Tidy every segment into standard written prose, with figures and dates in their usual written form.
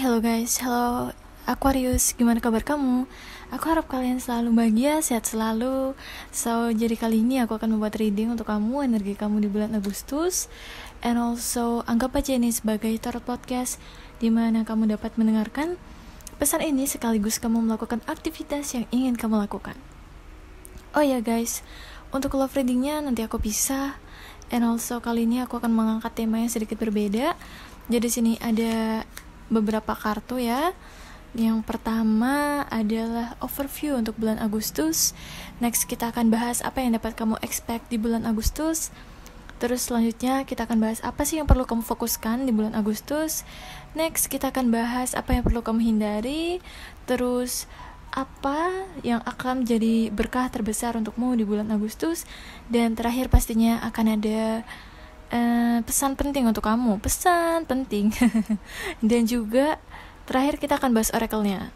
Hello guys, hello Aquarius, gimana kabar kamu? Aku harap kalian selalu bahagia, sehat selalu. Jadi kali ini aku akan membuat reading untuk kamu, energi kamu di bulan Agustus. And also, anggap aja ini sebagai tarot podcast, dimana kamu dapat mendengarkan pesan ini sekaligus kamu melakukan aktivitas yang ingin kamu lakukan. Oh ya guys, untuk love readingnya nanti aku pisah. And also kali ini aku akan mengangkat tema yang sedikit berbeda. Jadi sini ada beberapa kartu ya. Yang pertama adalah overview untuk bulan Agustus. Next kita akan bahas apa yang dapat kamu expect di bulan Agustus. Terus selanjutnya kita akan bahas apa sih yang perlu kamu fokuskan di bulan Agustus. Next kita akan bahas apa yang perlu kamu hindari. Terus apa yang akan menjadi berkah terbesar untukmu di bulan Agustus. Dan terakhir pastinya akan ada pesan penting untuk kamu, pesan penting. Dan juga terakhir kita akan bahas oracle-nya.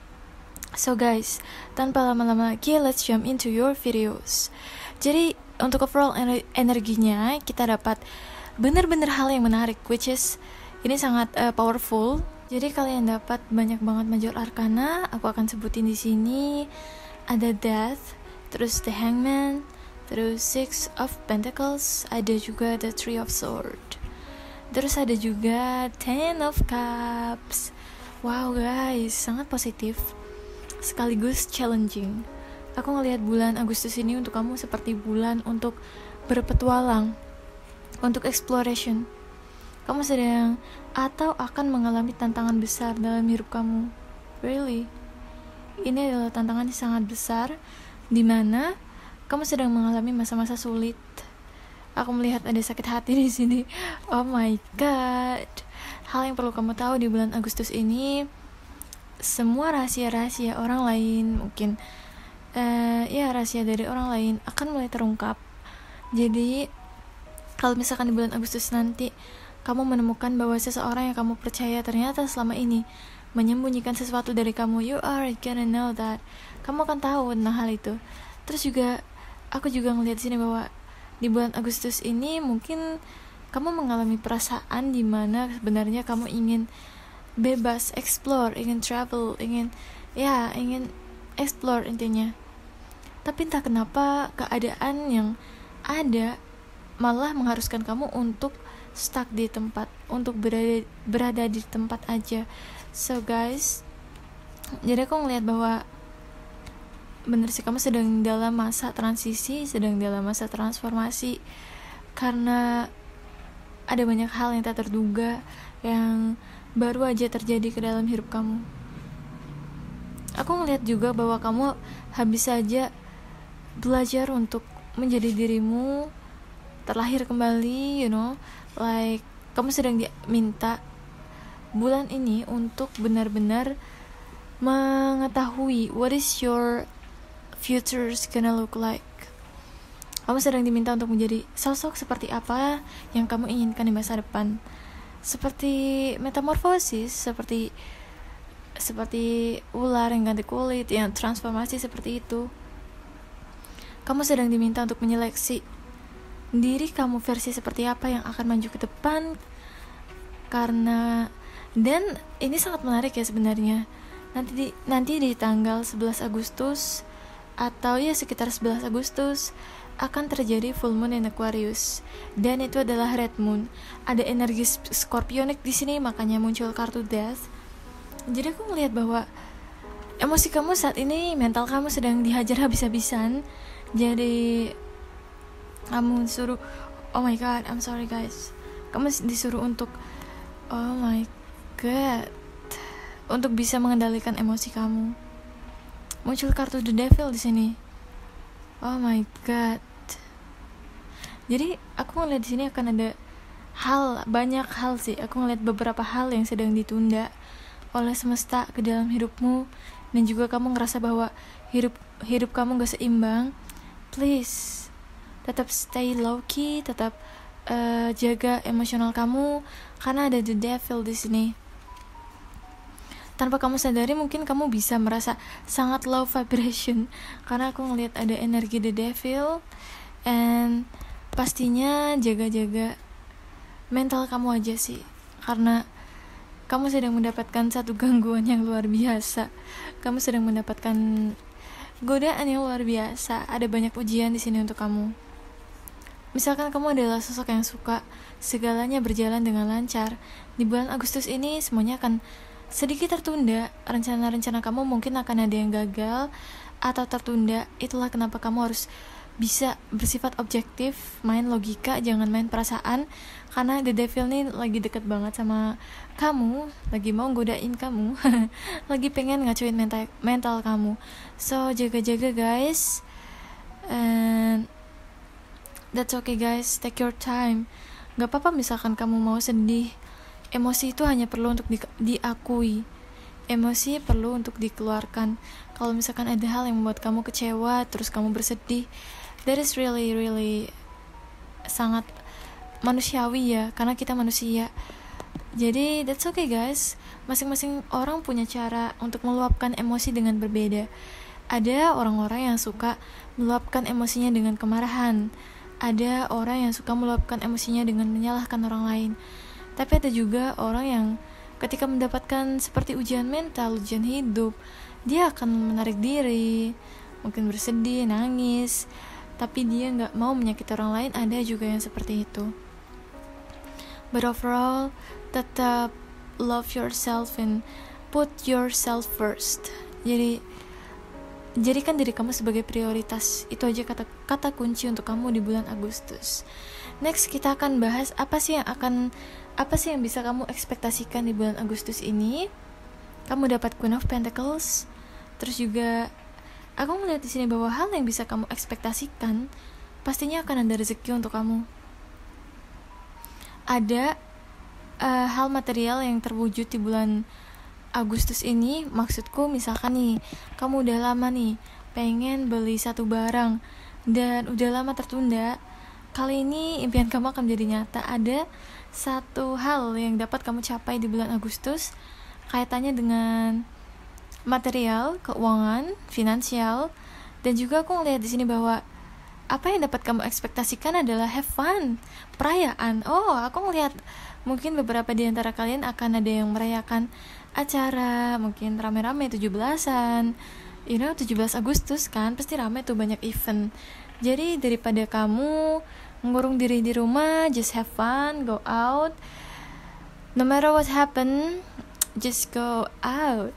So guys, tanpa lama-lama lagi, let's jump into your videos. Jadi untuk overall energinya kita dapat bener-bener hal yang menarik, which is ini sangat powerful. Jadi kalian dapat banyak banget major arcana. Aku akan sebutin di sini. Ada Death, terus The Hangman, terus Six of Pentacles, ada juga The Three of Swords, terus ada juga Ten of Cups. Wow guys, sangat positif sekaligus challenging. Aku ngelihat bulan Agustus ini untuk kamu seperti bulan untuk berpetualang, untuk exploration. Kamu sedang atau akan mengalami tantangan besar dalam hidup kamu. Really, ini adalah tantangan yang sangat besar, dimana kamu sedang mengalami masa-masa sulit. Aku melihat ada sakit hati di sini. Oh my god. Hal yang perlu kamu tahu di bulan Agustus ini, semua rahasia-rahasia orang lain, mungkin rahasia dari orang lain akan mulai terungkap. Jadi kalau misalkan di bulan Agustus nanti kamu menemukan bahwa seseorang yang kamu percaya ternyata selama ini menyembunyikan sesuatu dari kamu, you are gonna know that. Kamu akan tahu tentang hal itu. Terus juga aku juga ngelihat sini bahwa di bulan Agustus ini mungkin kamu mengalami perasaan di mana sebenarnya kamu ingin bebas, explore, ingin travel, ingin explore intinya. Tapi entah kenapa keadaan yang ada malah mengharuskan kamu untuk stuck di tempat, untuk berada di tempat aja. So guys, jadi aku ngelihat bahwa bener sih, kamu sedang dalam masa transisi, sedang dalam masa transformasi, karena ada banyak hal yang tak terduga yang baru aja terjadi ke dalam hidup kamu. Aku ngeliat juga bahwa kamu habis saja belajar untuk menjadi dirimu, terlahir kembali, like kamu sedang diminta bulan ini untuk benar-benar mengetahui what is your future's gonna look like. Kamu sedang diminta untuk menjadi sosok seperti apa yang kamu inginkan di masa depan. Seperti metamorfosis, seperti ular yang ganti kulit, yang transformasi seperti itu. Kamu sedang diminta untuk menyeleksi diri kamu versi seperti apa yang akan maju ke depan. Dan ini sangat menarik ya sebenarnya. Nanti di tanggal 11 Agustus atau ya sekitar 11 Agustus akan terjadi full moon in Aquarius, dan itu adalah red moon. Ada energi scorpionic di sini, makanya muncul kartu Death. Jadi aku melihat bahwa emosi kamu saat ini, mental kamu sedang dihajar habis-habisan. Jadi kamu disuruh, oh my god, I'm sorry guys, kamu disuruh untuk, oh my god, untuk bisa mengendalikan emosi kamu. Muncul kartu The Devil di sini. Oh my god. Jadi aku ngeliat di sini akan ada banyak hal sih. Aku ngeliat beberapa hal yang sedang ditunda oleh semesta ke dalam hidupmu, dan juga kamu ngerasa bahwa hidup kamu gak seimbang. Please, tetap stay low key, tetap jaga emosional kamu, karena ada The Devil di sini. Tanpa kamu sadari mungkin kamu bisa merasa sangat low vibration, karena aku ngelihat ada energi The Devil. And pastinya jaga-jaga mental kamu aja sih, karena kamu sedang mendapatkan satu gangguan yang luar biasa, kamu sedang mendapatkan godaan yang luar biasa. Ada banyak ujian di sini untuk kamu. Misalkan kamu adalah sosok yang suka segalanya berjalan dengan lancar, di bulan Agustus ini semuanya akan sedikit tertunda. Rencana-rencana kamu mungkin akan ada yang gagal atau tertunda. Itulah kenapa kamu harus bisa bersifat objektif, main logika, jangan main perasaan. Karena the devil nih lagi deket banget sama kamu, lagi mau godain kamu lagi pengen ngacuin mental kamu. So jaga-jaga guys, and that's okay guys, take your time. Gak apa-apa misalkan kamu mau sedih. Emosi itu hanya perlu untuk diakui. Emosi perlu untuk dikeluarkan. Kalau misalkan ada hal yang membuat kamu kecewa, terus kamu bersedih, that is really sangat manusiawi ya, karena kita manusia. Jadi that's okay guys. Masing-masing orang punya cara untuk meluapkan emosi dengan berbeda. Ada orang-orang yang suka meluapkan emosinya dengan kemarahan. Ada orang yang suka meluapkan emosinya dengan menyalahkan orang lain. Tapi ada juga orang yang ketika mendapatkan seperti ujian mental, ujian hidup, dia akan menarik diri, mungkin bersedih, nangis, tapi dia gak mau menyakiti orang lain. Ada juga yang seperti itu. But overall, tetap love yourself and put yourself first. Jadi jadikan diri kamu sebagai prioritas. Itu aja kata kunci untuk kamu di bulan Agustus. Next kita akan bahas apa sih yang bisa kamu ekspektasikan di bulan Agustus ini. Kamu dapat Queen of Pentacles. Terus juga aku melihat di sini bahwa hal yang bisa kamu ekspektasikan pastinya akan ada rezeki untuk kamu. Ada hal material yang terwujud di bulan Agustus ini. Maksudku misalkan nih, kamu udah lama nih pengen beli satu barang dan udah lama tertunda. Kali ini impian kamu akan menjadi nyata. Ada satu hal yang dapat kamu capai di bulan Agustus, kaitannya dengan material, keuangan, finansial. Dan juga aku ngelihat di sini bahwa apa yang dapat kamu ekspektasikan adalah have fun, perayaan. Oh, aku ngelihat mungkin beberapa di antara kalian akan ada yang merayakan acara, mungkin rame-rame 17-an. 17 Agustus kan pasti rame tuh, banyak event. Jadi daripada kamu ngurung diri di rumah, just have fun, go out. No matter what happen, just go out.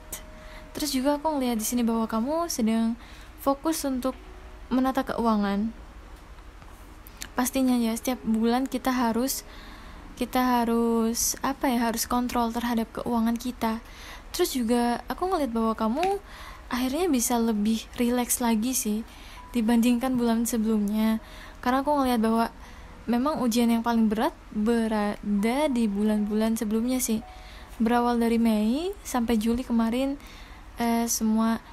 Terus juga aku ngelihat di sini bahwa kamu sedang fokus untuk menata keuangan. Pastinya ya, setiap bulan kita harus harus kontrol terhadap keuangan kita. Terus juga aku ngeliat bahwa kamu akhirnya bisa lebih relax lagi sih dibandingkan bulan sebelumnya. Karena aku ngeliat bahwa memang ujian yang paling berat berada di bulan-bulan sebelumnya sih. Berawal dari Mei sampai Juli kemarin, semua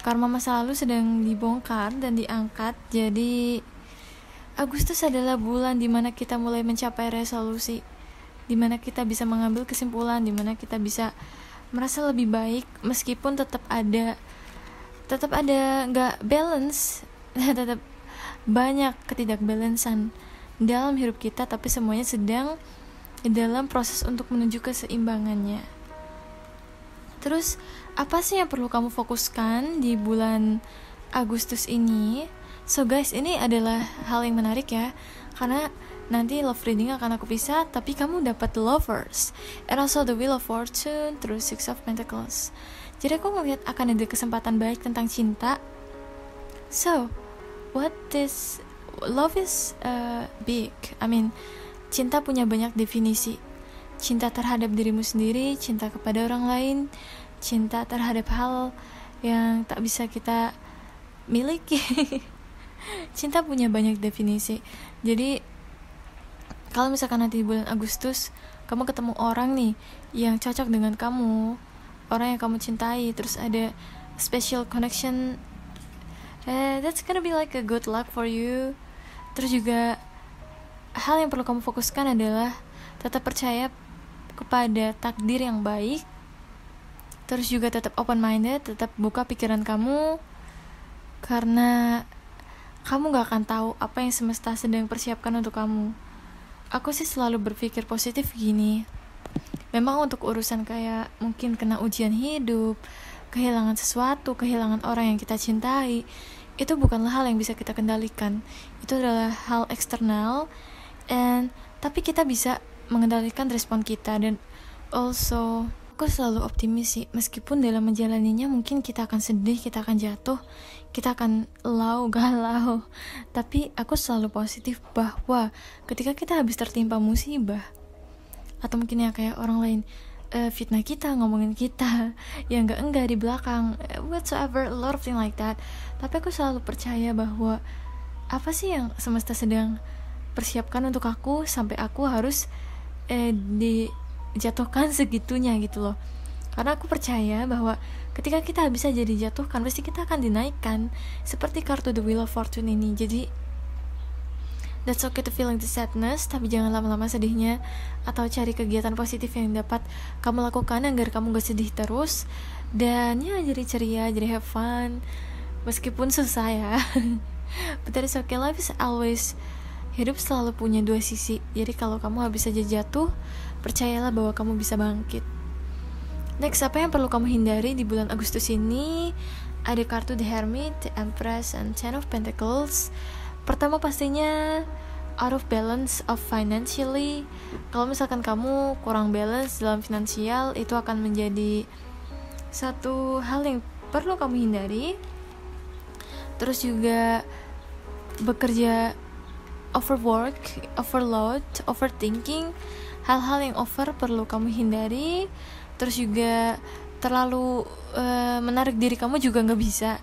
karma masa lalu sedang dibongkar dan diangkat. Jadi Agustus adalah bulan dimana kita mulai mencapai resolusi, dimana kita bisa mengambil kesimpulan, dimana kita bisa merasa lebih baik meskipun tetap ada nggak balance, tetap banyak ketidakbalansan dalam hidup kita, tapi semuanya sedang dalam proses untuk menuju keseimbangannya. Terus apa sih yang perlu kamu fokuskan di bulan Agustus ini? So guys, ini adalah hal yang menarik ya, karena nanti love reading akan aku pisah, tapi kamu dapat the lovers and also the wheel of fortune, terus six of pentacles. Jadi aku ngelihat akan ada kesempatan baik tentang cinta. So love is big. I mean, cinta punya banyak definisi. Cinta terhadap dirimu sendiri, cinta kepada orang lain, cinta terhadap hal yang tak bisa kita miliki. Cinta punya banyak definisi. Jadi kalau misalkan nanti di bulan Agustus kamu ketemu orang nih yang cocok dengan kamu, orang yang kamu cintai, terus ada special connection, that's gonna be like a good luck for you. Terus juga hal yang perlu kamu fokuskan adalah tetap percaya kepada takdir yang baik. Terus juga tetap open minded, tetap buka pikiran kamu, karena kamu gak akan tahu apa yang semesta sedang persiapkan untuk kamu. Aku sih selalu berpikir positif gini, Memang untuk urusan kayak mungkin kena ujian hidup, kehilangan sesuatu, kehilangan orang yang kita cintai, itu bukanlah hal yang bisa kita kendalikan. Itu adalah hal eksternal, and tapi kita bisa mengendalikan respon kita. Dan also aku selalu optimis sih, meskipun dalam menjalaninya mungkin kita akan sedih, kita akan jatuh, kita akan galau, tapi aku selalu positif bahwa ketika kita habis tertimpa musibah, atau mungkin ya kayak orang lain fitnah kita, ngomongin kita yang enggak di belakang, whatsoever, a lot of thing like that, tapi aku selalu percaya bahwa apa sih yang semesta sedang persiapkan untuk aku sampai aku harus dijatuhkan segitunya gitu loh. Karena aku percaya bahwa ketika kita bisa jadi jatuhkan, pasti kita akan dinaikkan, seperti kartu The Wheel of Fortune ini. Jadi that's okay to feeling the sadness, tapi jangan lama-lama sedihnya, atau cari kegiatan positif yang dapat kamu lakukan agar kamu gak sedih terus. Dan ya, jadi ceria, jadi have fun, meskipun susah ya. But that is okay, life is always, hidup selalu punya dua sisi. Jadi kalau kamu habis saja jatuh, percayalah bahwa kamu bisa bangkit. Next, apa yang perlu kamu hindari di bulan Agustus ini? Ada kartu The Hermit, The Empress, and Ten of Pentacles. Pertama pastinya out of balance of financially. Kalau misalkan kamu kurang balance dalam finansial, itu akan menjadi satu hal yang perlu kamu hindari. Terus juga bekerja overwork, overload, overthinking, hal-hal yang over perlu kamu hindari. Terus juga terlalu menarik diri kamu juga gak bisa.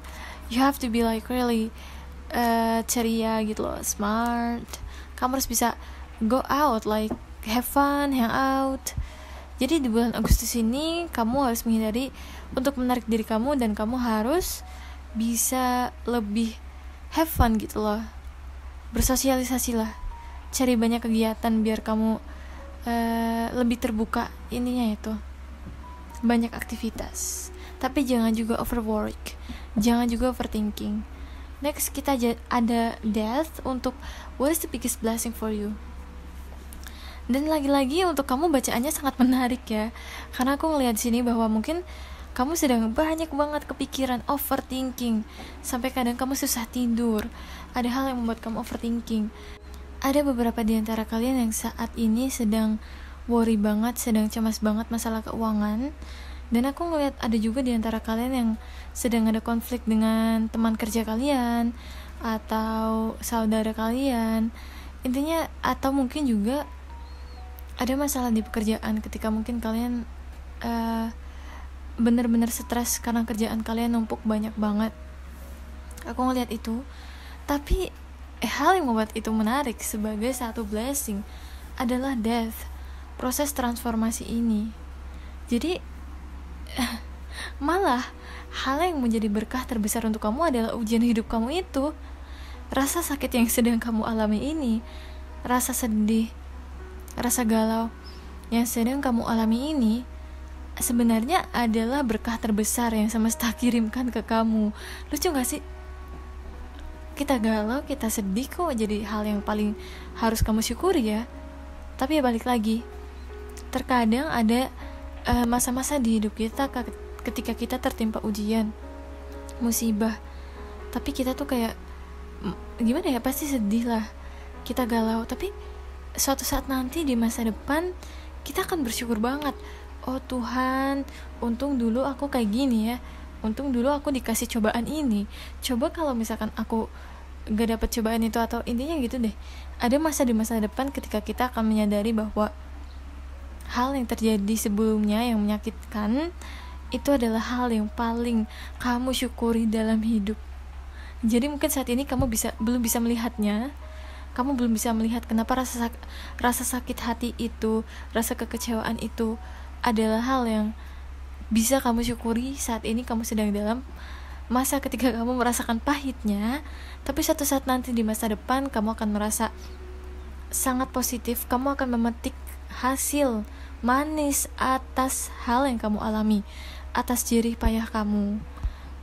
You have to be like really ceria gitu loh, smart. Kamu harus bisa go out, like have fun, hang out. Jadi di bulan Agustus ini kamu harus menghindari untuk menarik diri kamu, dan kamu harus bisa lebih have fun gitu loh. Bersosialisasi lah, cari banyak kegiatan biar kamu lebih terbuka. Intinya itu, banyak aktivitas, tapi jangan juga overwork, jangan juga overthinking. Next, kita ada death untuk what is the biggest blessing for you. Dan lagi-lagi untuk kamu bacaannya sangat menarik ya, karena aku ngelihat sini bahwa mungkin kamu sedang banyak banget kepikiran, overthinking, sampai kadang kamu susah tidur. Ada hal yang membuat kamu overthinking. Ada beberapa di antara kalian yang saat ini sedang worry banget, sedang cemas banget masalah keuangan. Dan aku ngeliat ada juga di antara kalian yang sedang ada konflik dengan teman kerja kalian atau saudara kalian. Intinya, atau mungkin juga ada masalah di pekerjaan ketika mungkin kalian benar-benar stres karena kerjaan kalian numpuk banyak banget. Aku ngeliat itu. Tapi hal yang membuat itu menarik sebagai satu blessing adalah death, proses transformasi ini. Jadi malah hal yang menjadi berkah terbesar untuk kamu adalah ujian hidup kamu itu. Rasa sakit yang sedang kamu alami ini, rasa sedih, rasa galau yang sedang kamu alami ini, sebenarnya adalah berkah terbesar yang semesta kirimkan ke kamu. Lucu gak sih? Kita galau, kita sedih kok jadi hal yang paling harus kamu syukuri ya. Tapi ya balik lagi, terkadang ada masa-masa di hidup kita ketika kita tertimpa ujian, musibah, tapi kita tuh kayak gimana ya, pasti sedih lah, kita galau. Tapi suatu saat nanti di masa depan kita akan bersyukur banget. Oh Tuhan, untung dulu aku kayak gini ya, untung dulu aku dikasih cobaan ini. Coba kalau misalkan aku gak dapet cobaan itu, atau intinya gitu deh. Ada masa di masa depan ketika kita akan menyadari bahwa hal yang terjadi sebelumnya yang menyakitkan itu adalah hal yang paling kamu syukuri dalam hidup. Jadi mungkin saat ini kamu belum bisa melihatnya, kamu belum bisa melihat kenapa rasa sakit hati itu, rasa kekecewaan itu adalah hal yang bisa kamu syukuri saat ini. Kamu sedang dalam masa ketika kamu merasakan pahitnya, tapi suatu saat nanti di masa depan kamu akan merasa sangat positif. Kamu akan memetik hasil manis atas hal yang kamu alami, atas jerih payah kamu.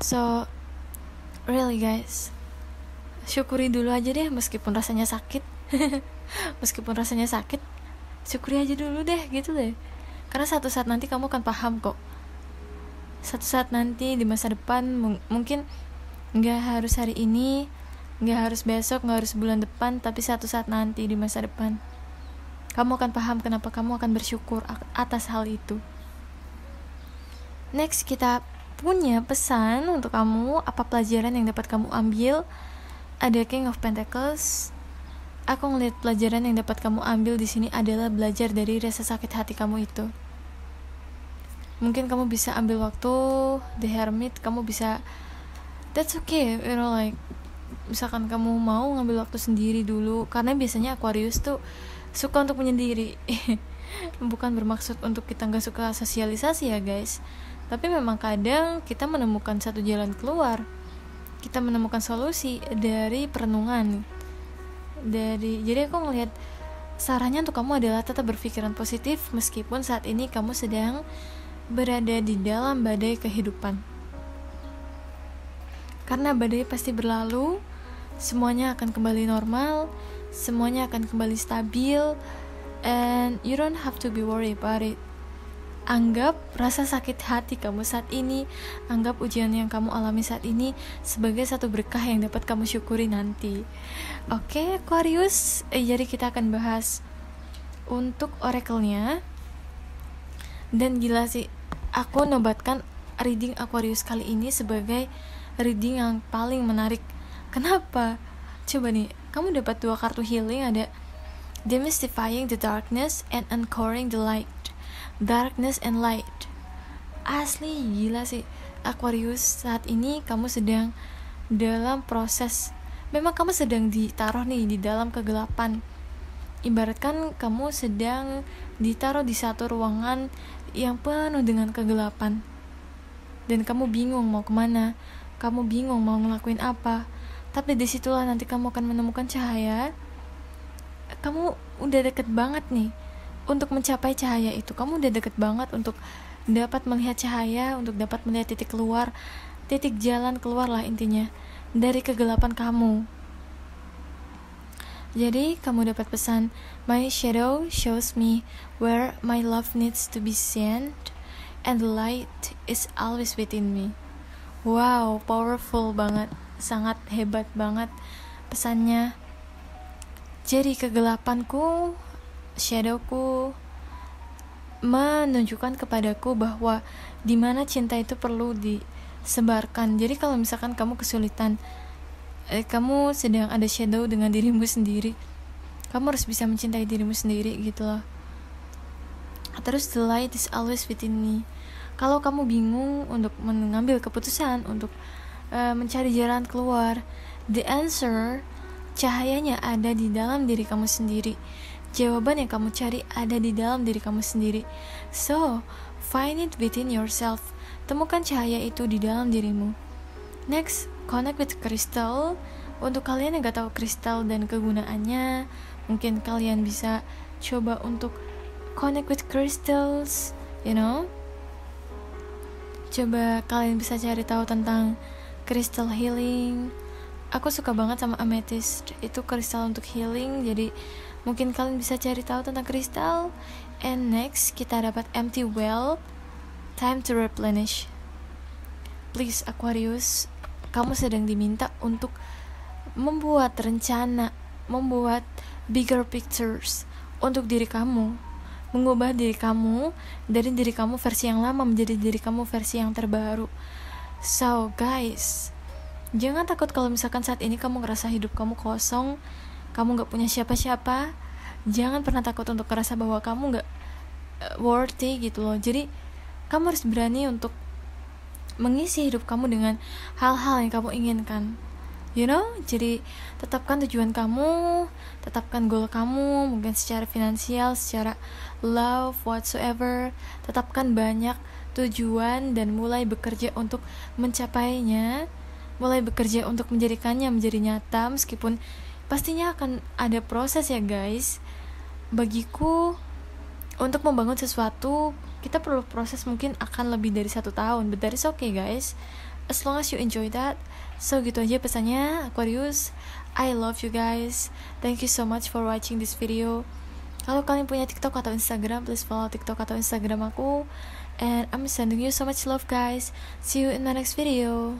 So really guys, syukuri dulu aja deh, meskipun rasanya sakit. Meskipun rasanya sakit, syukuri aja dulu deh, gitu deh. Karena satu saat nanti kamu akan paham kok. Satu saat nanti di masa depan, mungkin gak harus hari ini, gak harus besok, gak harus bulan depan, tapi satu saat nanti di masa depan kamu akan paham kenapa kamu akan bersyukur atas hal itu. Next, kita punya pesan untuk kamu. Apa pelajaran yang dapat kamu ambil? Ada King of Pentacles. Aku ngeliat pelajaran yang dapat kamu ambil di sini adalah belajar dari rasa sakit hati kamu itu. Mungkin kamu bisa ambil waktu The Hermit, kamu bisa, that's okay, you know, like misalkan kamu mau ngambil waktu sendiri dulu, karena biasanya Aquarius tuh suka untuk menyendiri. Bukan bermaksud untuk kita gak suka sosialisasi ya guys, tapi memang kadang kita menemukan satu jalan keluar, kita menemukan solusi dari perenungan. Jadi aku ngelihat sarannya untuk kamu adalah tetap berpikiran positif meskipun saat ini kamu sedang berada di dalam badai kehidupan. Karena badai pasti berlalu, semuanya akan kembali normal, semuanya akan kembali stabil, and you don't have to be worried about it. Anggap rasa sakit hati kamu saat ini, anggap ujian yang kamu alami saat ini sebagai satu berkah yang dapat kamu syukuri nanti. Oke, Aquarius, jadi kita akan bahas untuk oracle-nya. Dan gila sih, aku nobatkan reading Aquarius kali ini sebagai reading yang paling menarik. Kenapa? Coba nih, kamu dapat 2 kartu healing, ada Demystifying the Darkness and Anchoring the Light. Darkness and Light. Asli gila sih, Aquarius, saat ini kamu sedang dalam proses, memang kamu sedang ditaruh nih di dalam kegelapan. Ibaratkan kamu sedang ditaruh di satu ruangan yang penuh dengan kegelapan, dan kamu bingung mau kemana, kamu bingung mau ngelakuin apa. Tapi disitulah nanti kamu akan menemukan cahaya. Kamu udah deket banget nih untuk mencapai cahaya itu. Kamu udah deket banget untuk dapat melihat cahaya, untuk dapat melihat titik keluar, titik jalan keluar lah intinya dari kegelapan kamu. Jadi kamu dapat pesan, my shadow shows me where my love needs to be seen, and the light is always within me. Wow, powerful banget, sangat hebat banget pesannya. Jadi kegelapanku, shadowku, menunjukkan kepadaku bahwa dimana cinta itu perlu disebarkan. Jadi kalau misalkan kamu kesulitan, kamu sedang ada shadow dengan dirimu sendiri, kamu harus bisa mencintai dirimu sendiri gitu loh. Terus the light is always within me. Kalau kamu bingung untuk mengambil keputusan, untuk mencari jalan keluar, the answer, cahayanya ada di dalam diri kamu sendiri. Jawaban yang kamu cari ada di dalam diri kamu sendiri. So, find it within yourself. Temukan cahaya itu di dalam dirimu. Next, connect with crystal. Untuk kalian yang gak tahu kristal dan kegunaannya, mungkin kalian bisa coba untuk connect with crystals, you know. Coba kalian bisa cari tahu tentang crystal healing. Aku suka banget sama amethyst, itu kristal untuk healing. Jadi mungkin kalian bisa cari tahu tentang kristal. And next, kita dapat empty well, time to replenish. Please Aquarius, kamu sedang diminta untuk membuat rencana, membuat bigger pictures untuk diri kamu, mengubah diri kamu dari diri kamu versi yang lama menjadi diri kamu versi yang terbaru. So guys, jangan takut kalau misalkan saat ini kamu ngerasa hidup kamu kosong, kamu gak punya siapa-siapa. Jangan pernah takut untuk ngerasa bahwa kamu gak worthy gitu loh. Jadi kamu harus berani untuk mengisi hidup kamu dengan hal-hal yang kamu inginkan, you know. Jadi tetapkan tujuan kamu, tetapkan goal kamu, mungkin secara finansial, secara love, whatsoever. Tetapkan banyak tujuan dan mulai bekerja untuk mencapainya, mulai bekerja untuk menjadikannya menjadi nyata. Meskipun pastinya akan ada proses ya guys. Bagiku, untuk membangun sesuatu kita perlu proses, mungkin akan lebih dari 1 tahun, but that is okay guys, as long as you enjoy that. So gitu aja pesannya Aquarius. I love you guys, thank you so much for watching this video. Kalau kalian punya TikTok atau Instagram, please follow TikTok atau Instagram aku. And I'm sending you so much love, guys. See you in my next video.